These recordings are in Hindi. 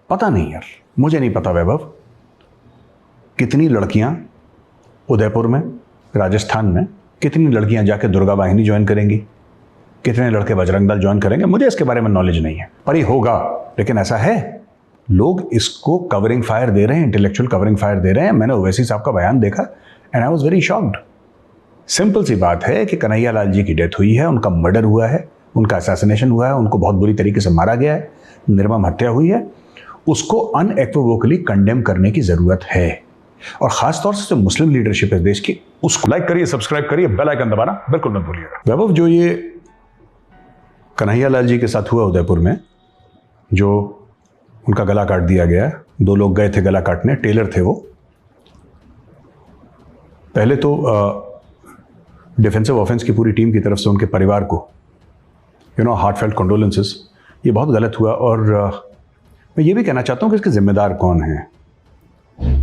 पता नहीं यार, मुझे नहीं पता वैभव, कितनी लड़कियां उदयपुर में, राजस्थान में, कितनी लड़कियां जाके दुर्गा वाहिनी ज्वाइन करेंगी, कितने लड़के बजरंग दल ज्वाइन करेंगे, मुझे इसके बारे में नॉलेज नहीं है, पर ये होगा। लेकिन ऐसा है, लोग इसको कवरिंग फायर दे रहे हैं, इंटेलेक्चुअल कवरिंग फायर दे रहे हैं। मैंने ओवैसी साहब का बयान देखा and I was very shocked. Simple सी बात है कि कन्हैया लाल जी की डेथ हुई है, उनका मर्डर हुआ है, उनका असैसिनेशन हुआ है, उनको बहुत बुरी तरीके से मारा गया है, निर्मम हत्या हुई है, उसको अनएक्विवोकली कंडेम करने की जरूरत है। और खासतौर से जो मुस्लिम लीडरशिप है देश की, उसको लाइक करिए, सब्सक्राइब करिए, बेल आइकन दबाना बिल्कुल मत भूलिएगा। वैभव, जो ये कन्हैया लाल जी के साथ हुआ उदयपुर में, जो उनका गला काट दिया गया, 2 लोग गए थे गला काटने, टेलर थे वो। पहले तो डिफेंसिव ऑफेंस की पूरी टीम की तरफ से उनके परिवार को हार्टफेल्ट कंडोलेंसेस। ये बहुत गलत हुआ। और मैं ये भी कहना चाहता हूँ कि इसके जिम्मेदार कौन हैं।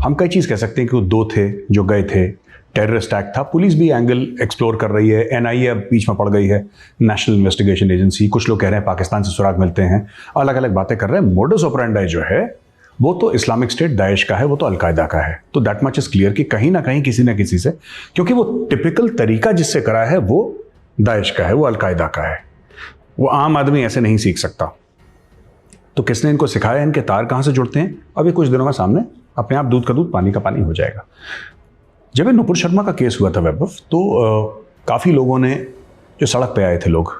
हम कई चीज़ कह सकते हैं कि वो 2 थे जो गए थे, टेररिस्ट एक्ट था, पुलिस भी एंगल एक्सप्लोर कर रही है, एनआईए अब बीच में पड़ गई है, नेशनल इन्वेस्टिगेशन एजेंसी, कुछ लोग कह रहे हैं पाकिस्तान से सुराग मिलते हैं, अलग अलग बातें कर रहे हैं। मोडस ऑपरेंडाई जो है वो तो इस्लामिक स्टेट दाइश का है, वो तो अलकायदा का है। तो दैट मच इज क्लियर कि कहीं ना कहीं किसी ना किसी से, क्योंकि वो टिपिकल तरीका जिससे करा है वो दाइश का है, वो अलकायदा का है, वो आम आदमी ऐसे नहीं सीख सकता। तो किसने इनको सिखाया, इनके तार कहाँ से जुड़ते हैं, अभी कुछ दिनों में सामने अपने आप दूध का दूध पानी का पानी हो जाएगा। जब ये नुपुर शर्मा का केस हुआ था वैभव, तो काफ़ी लोगों ने, जो सड़क पे आए थे लोग,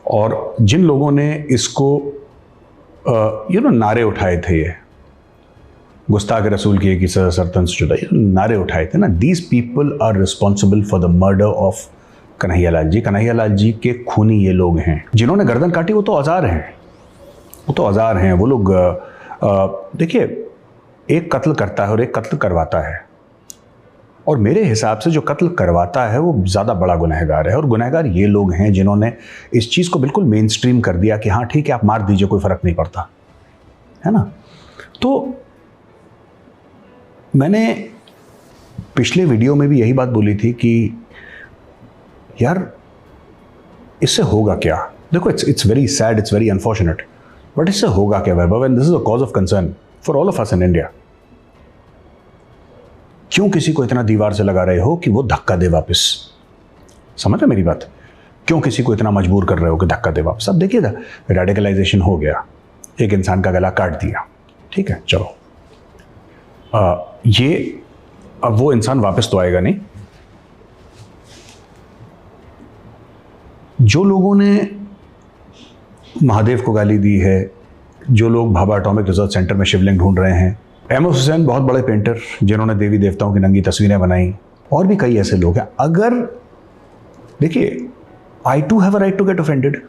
और जिन लोगों ने इसको नारे उठाए थे, ये गुस्ताख रसूल की एक सरतन से जुदा नारे उठाए थे ना, these people are responsible for the murder of Kanhaiya Lal ji. Kanhaiya Lal ji के खूनी ये लोग हैं जिन्होंने गर्दन काटी। वो तो औजार हैं, वो तो औजार हैं वो लोग। देखिए, एक कत्ल करता है और एक कत्ल करवाता है, और मेरे हिसाब से जो कत्ल करवाता है वो ज़्यादा बड़ा गुनहगार है। और गुनहगार ये लोग हैं जिन्होंने इस चीज़ को बिल्कुल मेन स्ट्रीम कर दिया कि हाँ ठीक है, आप मार दीजिए, कोई फ़र्क नहीं पड़ता, है ना। तो मैंने पिछले वीडियो में भी यही बात बोली थी कि यार इससे होगा क्या। देखो, it's very sad, it's very unfortunate, but इससे होगा क्या Vaibhav, and this is a cause of concern for all of us in India. क्यों किसी को इतना दीवार से लगा रहे हो कि वो धक्का दे वापस? समझ रहे मेरी बात? क्यों किसी को इतना मजबूर कर रहे हो कि धक्का दे वापस? अब देखिएगा, रेडिकलाइजेशन हो गया, एक इंसान का गला काट दिया, ठीक है, चलो, ये अब वो इंसान वापस तो आएगा नहीं। जो लोगों ने महादेव को गाली दी है, जो लोग भाभा एटॉमिक रिसर्च सेंटर में शिवलिंग ढूंढ रहे हैं, एम एस हुसैन बहुत बड़े पेंटर जिन्होंने देवी देवताओं की नंगी तस्वीरें बनाई, और भी कई ऐसे लोग हैं। अगर देखिए, I too have a right to get offended.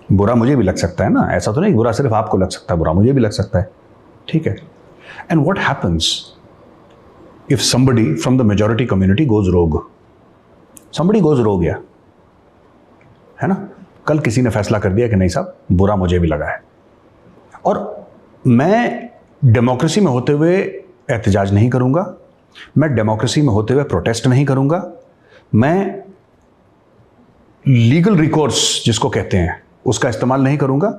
बुरा मुझे भी लग सकता है ना, ऐसा तो नहीं बुरा सिर्फ आपको लग सकता है, बुरा मुझे भी लग सकता है, ठीक है। And what happens if somebody from the majority community goes रोग? समबडी गोज रोग, या है ना, कल किसी ने फैसला कर दिया कि नहीं साहब, बुरा मुझे भी लगा है, और मैं डेमोक्रेसी में होते हुए एहतजाज नहीं करूंगा, मैं डेमोक्रेसी में होते हुए प्रोटेस्ट नहीं करूंगा, मैं लीगल रिकोर्स जिसको कहते हैं उसका इस्तेमाल नहीं करूंगा।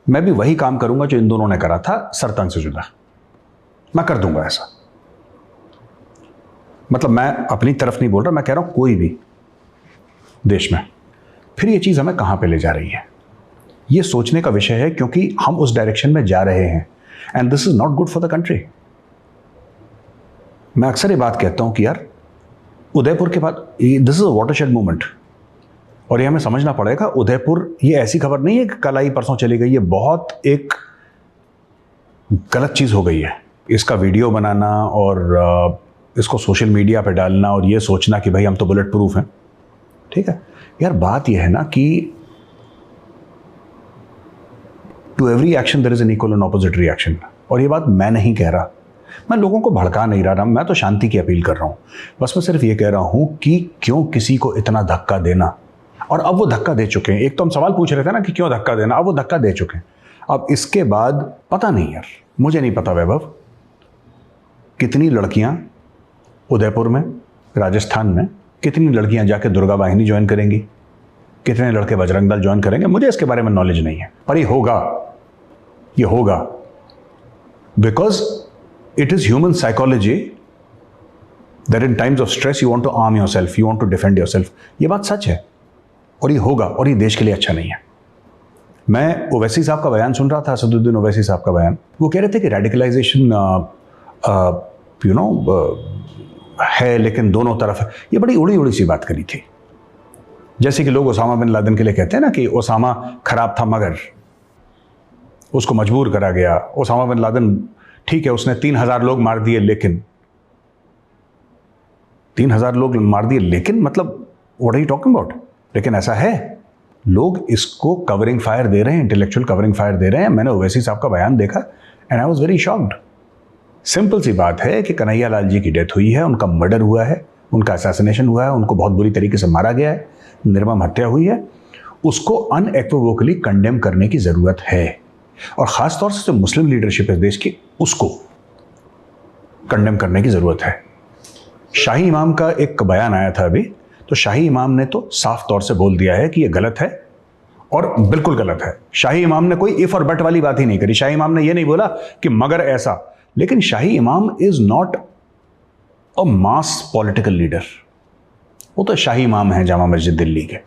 मैं भी वही काम करूंगा जो इन दोनों ने करा था, सरतन से जुदा। मैं कर दूंगा ऐसा। मतलब मैं अपनी तरफ नहीं बोल रहा, मैं कह रहा हूं कोई भी देश में। फिर ये चीज हमें कहां पे ले जा रही है, ये सोचने का विषय है, क्योंकि हम उस डायरेक्शन में जा रहे हैं, and this is not good for the country. मैं अक्सर ये बात कहता हूं कि यार, उदयपुर के बाद this is a watershed movement, और ये हमें समझना पड़ेगा। उदयपुर, ये ऐसी खबर नहीं है कि कल आई परसों चली गई, ये बहुत एक गलत चीज हो गई है। इसका वीडियो बनाना और इसको सोशल मीडिया पे डालना और ये सोचना कि भाई हम तो बुलेट प्रूफ हैं, ठीक है यार। बात यह है ना कि to every action there is an equal and opposite reaction. और ये बात मैं नहीं कह रहा, मैं लोगों को भड़का नहीं रहा, मैं तो शांति की अपील कर रहा हूं। बस मैं सिर्फ ये कह रहा हूं कि क्यों किसी को इतना धक्का देना। और अब वो धक्का दे चुके हैं। एक तो हम सवाल पूछ रहे थे ना कि क्यों धक्का देना, अब वो धक्का दे चुके हैं। अब इसके बाद पता नहीं यार, मुझे नहीं पता वैभव, कितनी लड़कियां उदयपुर में, राजस्थान में, कितनी लड़कियां जाके दुर्गा वाहिनी ज्वाइन करेंगी, कितने लड़के बजरंग दल ज्वाइन करेंगे, मुझे इसके बारे में नॉलेज नहीं है, पर ये होगा। ये होगा, because it is human psychology that in times of stress you want to arm yourself, you want to defend yourself. ये बात सच है और ये होगा, और ये देश के लिए अच्छा नहीं है। मैं ओवैसी साहब का बयान सुन रहा था, असदुद्दीन ओवैसी साहब का बयान। वो कह रहे थे कि रेडिकलाइजेशन है लेकिन दोनों तरफ है। ये बड़ी उड़ी उड़ी सी बात करी थी, जैसे कि लोग ओसामा बिन लादेन के लिए कहते हैं ना कि ओसामा खराब था मगर उसको मजबूर करा गया। ओसामा बिन लादेन ठीक है, उसने 3000 लोग मार दिए, लेकिन 3000 लोग मार दिए लेकिन मतलब what are you talking about? लेकिन ऐसा है, लोग इसको कवरिंग फायर दे रहे हैं, इंटेलेक्चुअल कवरिंग फायर दे रहे हैं। मैंने ओवैसी साहब का बयान देखा and I was very shocked. Simple सी बात है कि कन्हैया लाल जी की डेथ हुई है, उनका मर्डर हुआ है, उनका असैसिनेशन हुआ है, उनको बहुत बुरी तरीके से मारा गया है, निर्मम हत्या हुई है। उसको अनएक्विवोकली कंडेम करने की जरूरत है, और खासतौर से जो मुस्लिम लीडरशिप है देश की, उसको कंडेम करने की जरूरत है। शाही इमाम का एक बयान आया था अभी, तो शाही इमाम ने तो साफ तौर से बोल दिया है कि यह गलत है और बिल्कुल गलत है। शाही इमाम ने कोई इफ और बट वाली बात ही नहीं करी। शाही इमाम ने यह नहीं बोला कि मगर ऐसा, लेकिन शाही इमाम is not a mass political leader. वो तो शाही इमाम हैं जामा मस्जिद दिल्ली के,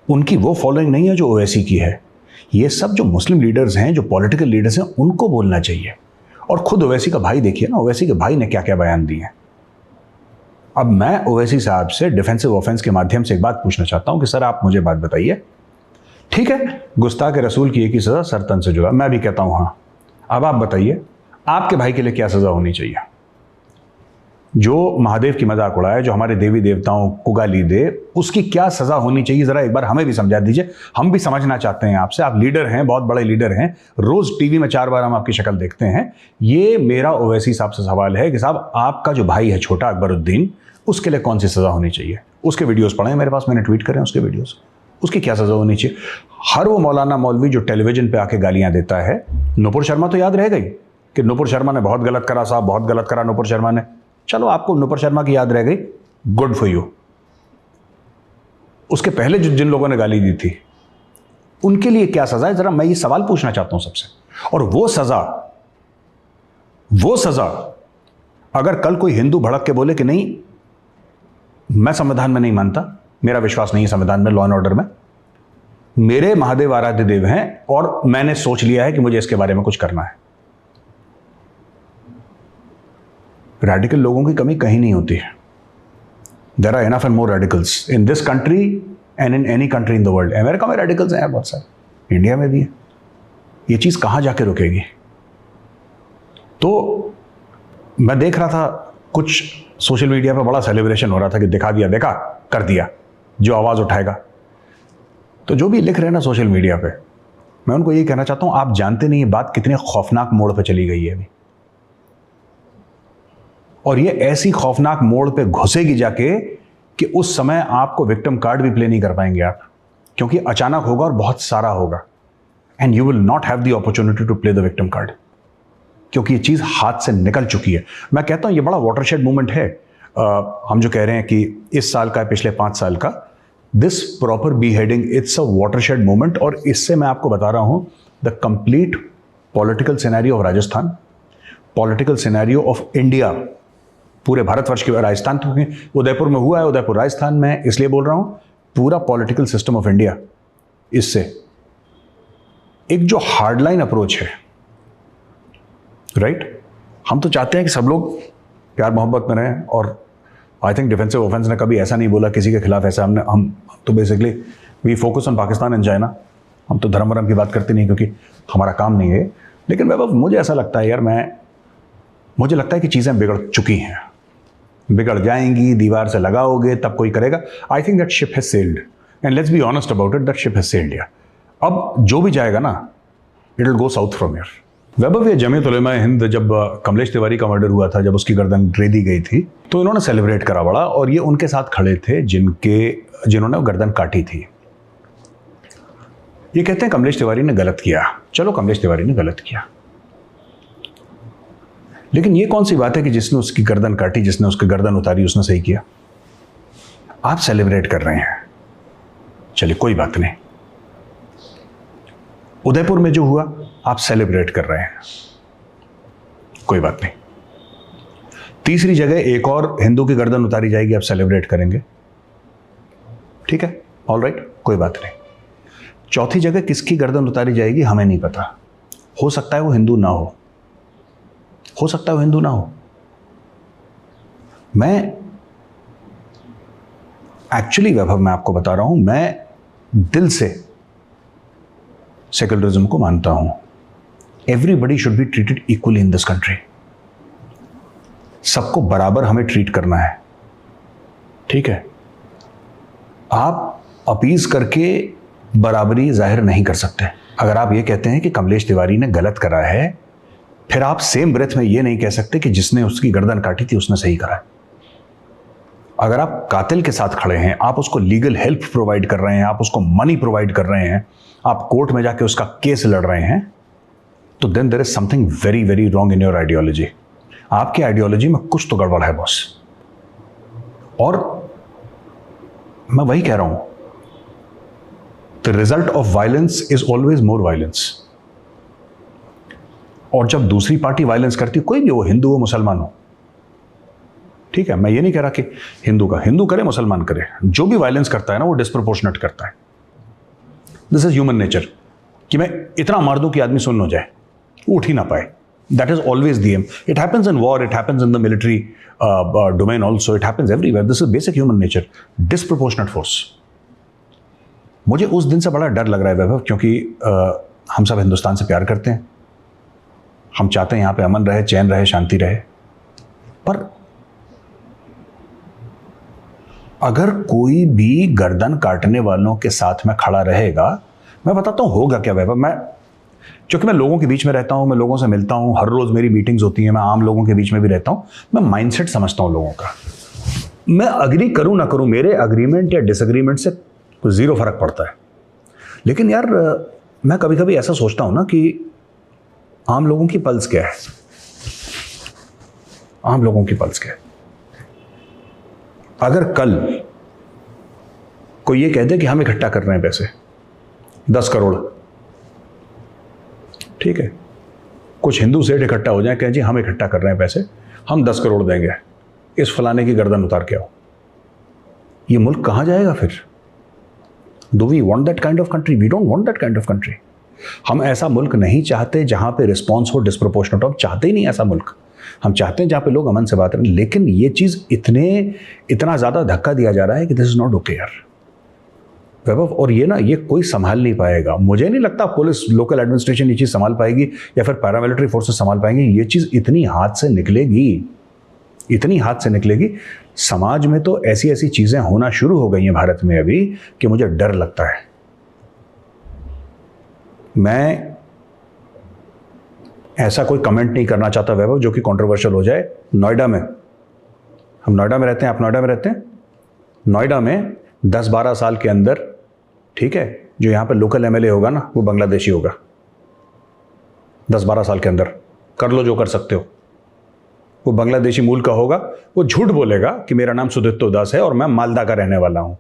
उनकी वो फॉलोइंग नहीं है जो ओवैसी की है। ये सब जो मुस्लिम लीडर्स हैं, जो पॉलिटिकल लीडर्स हैं, उनको बोलना चाहिए। और खुद ओवैसी का भाई देखिए ना, ओवैसी के भाई ने क्या क्या बयान दिए हैं। अब मैं ओवैसी साहब से डिफेंसिव ऑफेंस के माध्यम से एक बात पूछना चाहता हूं कि सर आप मुझे बात बताइए, ठीक है गुस्ताख रसूल की एक ही सजा सरतन से जुड़ा, मैं भी कहता हूं हाँ। अब आप बताइए आपके भाई के लिए क्या सजा होनी चाहिए? जो महादेव की मजाक उड़ाए, जो हमारे देवी देवताओं को गाली दे, उसकी क्या सजा होनी चाहिए? जरा एक बार हमें भी समझा दीजिए, हम भी समझना चाहते हैं आपसे। आप लीडर हैं, बहुत बड़े लीडर हैं, रोज टीवी में 4 बार हम आपकी शक्ल देखते हैं। ये मेरा ओवैसी साहब से सवाल है कि साहब आपका जो भाई है छोटा अकबरुद्दीन, उसके लिए कौन सी सजा होनी चाहिए? उसके वीडियोस पढ़े मेरे पास, मैंने ट्वीट करे उसके वीडियोस, उसकी क्या सजा होनी चाहिए? हर वो मौलाना मौलवी जो टेलीविजन पे आके गालियां देता है, नुपुर शर्मा तो याद रह गई कि नुपुर शर्मा ने बहुत गलत करा साहब, बहुत गलत करा नुपुर शर्मा ने। चलो आपको नुपुर शर्मा की याद रह गई, गुड फॉर यू। उसके पहले जिन लोगों ने गाली दी थी उनके लिए क्या सजा है? जरा मैं ये सवाल पूछना चाहता हूं सबसे। और वो सजा अगर कल कोई हिंदू भड़क के बोले कि नहीं मैं संविधान में नहीं मानता, मेरा विश्वास नहीं है संविधान में, लॉ एंड ऑर्डर में, मेरे महादेव आराध्य देव हैं और मैंने सोच लिया है कि मुझे इसके बारे में कुछ करना है। रेडिकल लोगों की कमी कहीं नहीं होती है। There are enough and more radicals in this country and in any country in the world. America में रेडिकल्स हैं बहुत सारे, इंडिया में भी है। ये चीज कहां जाके रुकेगी? तो मैं देख रहा था कुछ सोशल मीडिया पर बड़ा सेलिब्रेशन हो रहा था कि दिखा दिया, देखा, कर दिया, जो आवाज उठाएगा। तो जो भी लिख रहे हैं ना सोशल मीडिया पे, मैं उनको ये कहना चाहता हूं, आप जानते नहीं ये बात कितने खौफनाक मोड़ पे चली गई है अभी, और ये ऐसी खौफनाक मोड़ पे घुसेगी जाके कि उस समय आपको विक्टिम कार्ड भी प्ले नहीं कर पाएंगे आप, क्योंकि अचानक होगा और बहुत सारा होगा, and you will not have the opportunity to play the victim card, क्योंकि ये चीज हाथ से निकल चुकी है। मैं कहता हूं ये बड़ा वाटरशेड मूवमेंट है। हम जो कह रहे हैं कि इस साल का, पिछले 5 साल का, this proper B heading, it's a watershed movement. और इससे मैं आपको बता रहा हूं the complete political scenario of Rajasthan, political scenario of India, पूरे भारतवर्ष के, राजस्थान तो उदयपुर में हुआ है, उदयपुर राजस्थान में, इसलिए बोल रहा हूं, पूरा पॉलिटिकल सिस्टम ऑफ इंडिया। इससे एक जो हार्डलाइन अप्रोच है, राइट, हम तो चाहते हैं कि सब लोग प्यार मोहब्बत में रहें, और आई थिंक डिफेंसिव ऑफेंस ने कभी ऐसा नहीं बोला किसी के खिलाफ ऐसा। हम तो basically we focus on Pakistan and China. हम तो धर्म वरम की बात करते नहीं, क्योंकि हमारा काम नहीं है। लेकिन वैभव, मुझे ऐसा लगता है यार, मुझे लगता है कि चीज़ें बिगड़ चुकी हैं, बिगड़ जाएंगी, दीवार से लगाओगे तब कोई करेगा। I think that ship has sailed, and let's be honest about it, that ship has sailed यार। अब जो भी जाएगा ना, it will go south from here. Vaibhav, ये जमीयत उलेमा हिंद, जब कमलेश तिवारी का मर्डर हुआ था, जब उसकी गर्दन रेदी गई थी, तो इन्होंने सेलिब्रेट करा बड़ा, और ये उनके साथ खड़े थे जिन्होंने गर्दन काटी थी। ये कहते हैं कमलेश तिवारी ने गलत किया। चलो, कमलेश तिवारी ने गलत किया, लेकिन ये कौन सी बात है कि जिसने उसकी गर्दन काटी, जिसने उसकी गर्दन उतारी, उसने सही किया? आप सेलिब्रेट कर रहे हैं, चलिए कोई बात नहीं। उदयपुर में जो हुआ, आप सेलिब्रेट कर रहे हैं, कोई बात नहीं। तीसरी जगह एक और हिंदू की गर्दन उतारी जाएगी, आप सेलिब्रेट करेंगे, ठीक है, ऑल राइट, कोई बात नहीं। चौथी जगह किसकी गर्दन उतारी जाएगी हमें नहीं पता, हो सकता है वो हिंदू ना हो सकता है वो हिंदू ना हो। मैं एक्चुअली वैभव, मैं आपको बता रहा हूं, मैं दिल से सेक्युलरिज्म को मानता हूं। Everybody should be treated equally in this country. सबको बराबर हमें ट्रीट करना है, ठीक है। आप अपीज करके बराबरी जाहिर नहीं कर सकते। अगर आप ये कहते हैं कि कमलेश तिवारी ने गलत करा है, फिर आप सेम ब्रेथ में ये नहीं कह सकते कि जिसने उसकी गर्दन काटी थी उसने सही करा है। अगर आप कातिल के साथ खड़े हैं, आप उसको लीगल हेल्प प्रोवाइड कर रहे हैं, आप उसको मनी प्रोवाइड कर रहे हैं, आप कोर्ट में जाके उसका केस लड़ रहे हैं, तो then there is something very very wrong in your ideology. आपकी आइडियोलॉजी में कुछ तो गड़बड़ है बॉस। और मैं वही कह रहा हूं, the result of violence is always more violence. और जब दूसरी पार्टी वायलेंस करती, कोई भी हो, हिंदू हो मुसलमान हो, ठीक है, मैं ये नहीं कह रहा कि हिंदू करे मुसलमान करे, जो भी वायलेंस करता है ना वो डिस्प्रोपोर्शनेट करता है। दिस इज ह्यूमन नेचर कि मैं इतना मार दूं कि आदमी सुन हो जाए, उठ ही ना पाए। That is always the aim. It happens in war, it happens in the military domain also, it happens everywhere. This is basic human nature, disproportionate force. मुझे उस दिन से बड़ा डर लग रहा है वैभव, क्योंकि हम सब हिंदुस्तान से प्यार करते हैं, हम चाहते हैं यहाँ पे अमन रहे, चैन रहे, शांति रहे। पर अगर कोई भी गर्दन काटने वालों के साथ में खड़ा रहेगा, मैं बताता हूं होगा क्या वैभव। क्योंकि मैं लोगों के बीच में रहता हूं, मैं लोगों से मिलता हूं, हर रोज मेरी मीटिंग्स होती हैं, मैं आम लोगों के बीच में भी रहता हूं, मैं माइंडसेट समझता हूं लोगों का। मैं अग्री करूं ना करूं, मेरे अग्रीमेंट या डिसएग्रीमेंट से जीरो फर्क पड़ता है। लेकिन यार मैं कभी कभी ऐसा सोचता हूं ना कि आम लोगों की पल्स क्या है, आम लोगों की पल्स क्या है। अगर कल कोई ये कह दे कि हम इकट्ठा कर रहे हैं पैसे 10 करोड़, ठीक है, कुछ हिंदू सेठ इकट्ठा हो जाए, कहें जी हम इकट्ठा कर रहे हैं पैसे, हम 10 करोड़ देंगे, इस फलाने की गर्दन उतार के आओ, ये मुल्क कहां जाएगा फिर? Do we want that kind of country? We don't want that kind of country. हम ऐसा मुल्क नहीं चाहते जहां पे रिस्पॉन्स हो डिस्प्रोपोर्शनेट। हम चाहते ही नहीं ऐसा मुल्क। हम चाहते हैं जहां पे लोग अमन से बात करें। लेकिन ये चीज इतना ज्यादा धक्का दिया जा रहा है कि दिस इज नॉट ओके यार वैभव। और ये ना, ये कोई संभाल नहीं पाएगा। मुझे नहीं लगता पुलिस, लोकल एडमिनिस्ट्रेशन ये चीज संभाल पाएगी या फिर पैरामिलिट्री फोर्सेस संभाल पाएंगे। ये चीज इतनी हाथ से निकलेगी, इतनी हाथ से निकलेगी। समाज में तो ऐसी ऐसी चीजें होना शुरू हो गई हैं भारत में अभी कि मुझे डर लगता है। मैं ऐसा कोई कमेंट नहीं करना चाहता वैभव जो कि कंट्रोवर्शियल हो जाए। नोएडा में, हम नोएडा में रहते हैं, आप नोएडा में रहते हैं, नोएडा में 10-12 साल के अंदर, ठीक है, जो यहाँ पे लोकल एमएलए होगा ना वो बांग्लादेशी होगा। 10-12 साल के अंदर कर लो जो कर सकते हो। वो बांग्लादेशी मूल का होगा, वो झूठ बोलेगा कि मेरा नाम सुदित्य दास है और मैं मालदा का रहने वाला हूं।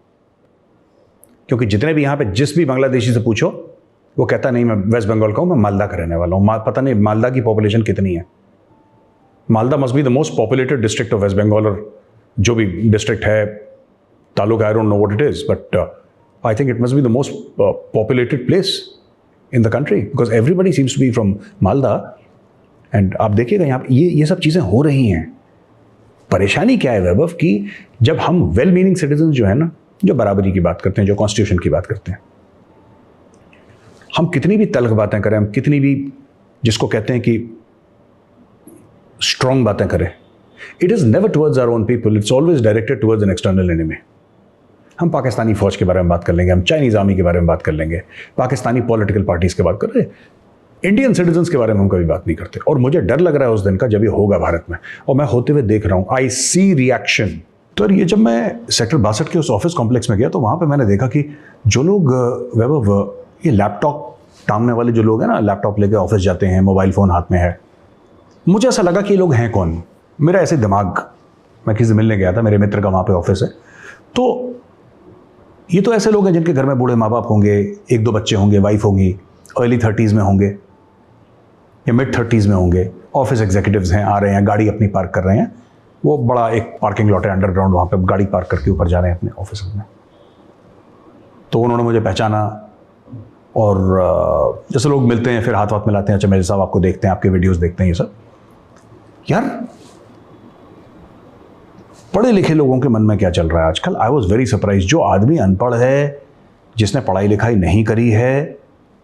क्योंकि जितने भी यहाँ पे जिस भी बांग्लादेशी से पूछो वो कहता नहीं मैं वेस्ट बंगाल का हूं, मैं मालदा का रहने वाला हूं। पता नहीं मालदा की पॉपुलेशन कितनी है। Malda must be the most populated district of West Bengal, और जो भी डिस्ट्रिक्ट है, taluka, I don't know what it is, but I think it must be the most populated place in the country because everybody seems to be from Malda. And आप देखिएगा यहाँ पे ये सब चीजें हो रही हैं। परेशानी क्या है वैभव कि जब हम वेल मीनिंग सिटीजन जो है ना, जो बराबरी की बात करते हैं, जो कॉन्स्टिट्यूशन की बात करते हैं, हम कितनी भी तल्ख बातें करें, हम कितनी भी जिसको कहते हैं कि स्ट्रॉन्ग बातें करें, it is never towards our own people, it's always directed towards an external enemy. हम पाकिस्तानी फौज के बारे में बात कर लेंगे, हम चाइनीज आर्मी के बारे में बात कर लेंगे, पाकिस्तानी पॉलिटिकल पार्टीज के बात कर रहे, इंडियन सिटीजन्स के बारे में हम कभी बात नहीं करते। और मुझे डर लग रहा है उस दिन का जब ये होगा भारत में, और मैं होते हुए देख रहा हूं, आई सी रिएक्शन। तो ये जब मैं सेक्टर 62 के उस ऑफिस कॉम्प्लेक्स में गया तो वहां पे मैंने देखा कि जो लोग वैभव ये लैपटॉप टांगने वाले जो लोग हैं ना, लैपटॉप लेके ऑफिस जाते हैं, मोबाइल फोन हाथ में है, मुझे ऐसा लगा कि ये लोग हैं कौन। मेरा ऐसे दिमाग, मैं किसी से मिलने गया था, मेरे मित्र का वहां पे ऑफिस है, तो ये तो ऐसे लोग हैं जिनके घर में बूढ़े माँ बाप होंगे, 1-2 बच्चे होंगे, वाइफ होंगी, अर्ली 30s में होंगे, या मिड 30s में होंगे, ऑफिस एग्जीक्यूटिव्स हैं, आ रहे हैं, गाड़ी अपनी पार्क कर रहे हैं, वो बड़ा एक पार्किंग लॉट है अंडरग्राउंड, वहाँ पे गाड़ी पार्क करके ऊपर जा रहे हैं अपने ऑफिस में। तो उन्होंने मुझे पहचाना और जैसे लोग मिलते हैं फिर हाथ वाथ मिलाते हैं, अच्छा मेरे साहब आपको देखते हैं, आपके वीडियोस देखते हैं, ये सब। यार पढ़े लिखे लोगों के मन में क्या चल रहा है आजकल, आई वॉज वेरी सरप्राइज। जो आदमी अनपढ़ है, जिसने पढ़ाई लिखाई नहीं करी है,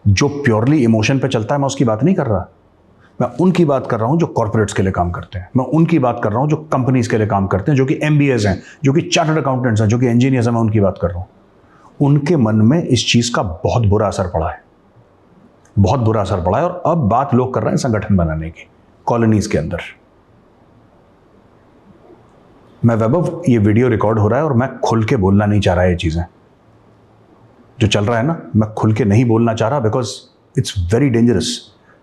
जो प्योरली इमोशन पे चलता है, मैं उसकी बात नहीं कर रहा। मैं उनकी बात कर रहा हूं जो कॉर्पोरेट्स के लिए काम करते हैं, मैं उनकी बात कर रहा हूं जो कंपनीज के लिए काम करते हैं, जो कि MBAs हैं, जो कि चार्टर्ड अकाउंटेंट्स हैं, जो कि इंजीनियर्स हैं, मैं उनकी बात कर रहा हूं। उनके मन में इस चीज का बहुत बुरा असर पड़ा है, बहुत बुरा असर पड़ा है। और अब बात लोग कर रहे हैं संगठन बनाने की कॉलोनीज के अंदर। मैं वैभव, ये वीडियो रिकॉर्ड हो रहा है और मैं खुल के बोलना नहीं चाह रहा है, ये चीजें जो चल रहा है ना, मैं खुल के नहीं बोलना चाह रहा, because it's very dangerous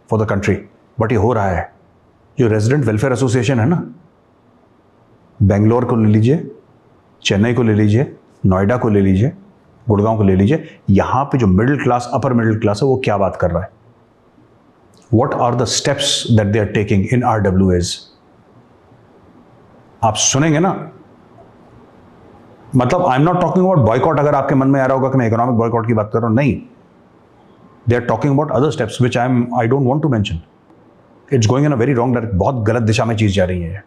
for the country, but ये हो रहा है। जो रेजिडेंट वेलफेयर एसोसिएशन है ना, बेंगलोर को ले लीजिए, चेन्नई को ले लीजिए, नोएडा को ले लीजिए, गुड़गांव को ले लीजिए, यहां पे जो middle class, upper middle class है, वो क्या बात कर रहा है? What are the steps that they are taking in RWAs? आप सुनेंगे ना, मतलब I am not talking about boycott, अगर आपके मन में आ रहा होगा कि मैं इकोनॉमिक बॉयकॉट की बात कर रहा हूं, नहीं। They are talking about other steps which I don't want to mention. It's going in a very wrong direction, बहुत गलत दिशा में चीज जा रही है।